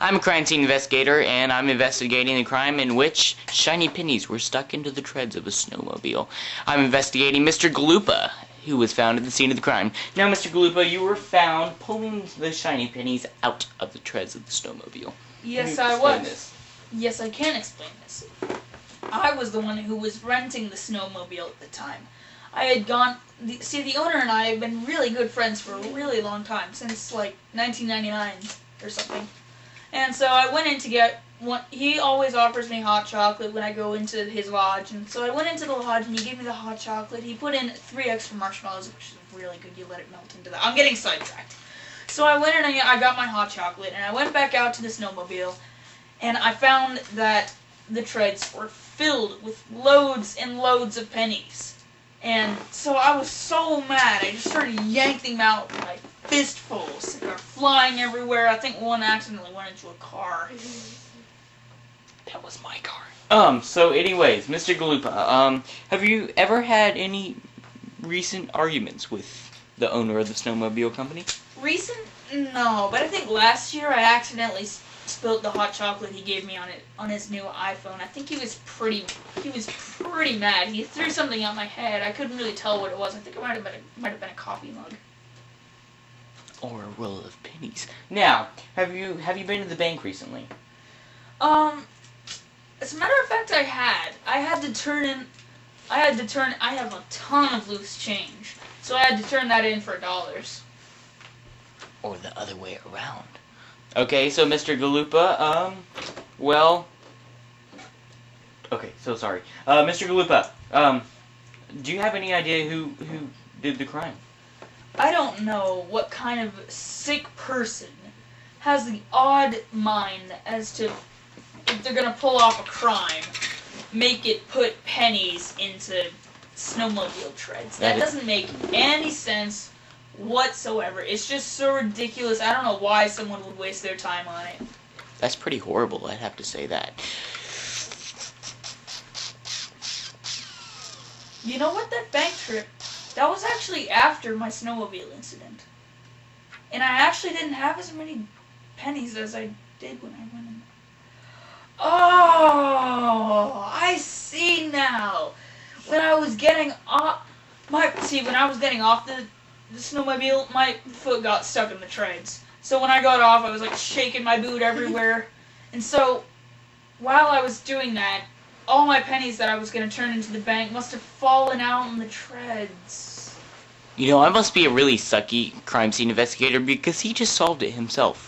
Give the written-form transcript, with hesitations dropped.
I'm a crime scene investigator, and I'm investigating the crime in which shiny pennies were stuck into the treads of a snowmobile. I'm investigating Mr. Galupa, who was found at the scene of the crime. Now, Mr. Galupa, you were found pulling the shiny pennies out of the treads of the snowmobile. Yes, I was. Yes, I can explain this. I was the one who was renting the snowmobile at the time. I had gone... the owner and I have been really good friends for a really long time, since, like, 1999 or something. And so I went in to get one. He always offers me hot chocolate when I go into his lodge, and so I went into the lodge and he gave me the hot chocolate. He put in 3 extra marshmallows, which is really good. You let it melt into that. I'm getting sidetracked. So I went in and I got my hot chocolate, and I went back out to the snowmobile, and I found that the treads were filled with loads and loads of pennies. And so I was so mad, I just started yanking them out with my fistfuls. They were flying everywhere. I think one accidentally went into a car. That was my car. So anyways, Mr. Galupa, have you ever had any recent arguments with the owner of the snowmobile company? Recent? No, but I think last year I accidentally spilled the hot chocolate he gave me on his new iPhone. I think he was pretty mad. He threw something at my head. I couldn't really tell what it was. I think it might have been a coffee mug. Or a roll of pennies. Now, have you been to the bank recently? As a matter of fact, I had. I have a ton of loose change, so I had to turn that in for dollars. Or the other way around. Okay, so Mr. Galupa, well... Okay, so sorry. Mr. Galupa, do you have any idea who did the crime? I don't know what kind of sick person has the odd mind as to, if they're gonna pull off a crime, make it put pennies into snowmobile treads. That doesn't make any sense whatsoever. It's just so ridiculous. I don't know why someone would waste their time on it. That's pretty horrible, I'd have to say that. You know what, that bank trip, that was actually after my snowmobile incident. And I actually didn't have as many pennies as I did when I went in. Oh, I see now. When I was getting off the snowmobile, my foot got stuck in the treads. So when I got off, I was like shaking my boot everywhere. And so while I was doing that, all my pennies that I was going to turn into the bank must have fallen out in the treads. You know, I must be a really sucky crime scene investigator because he just solved it himself.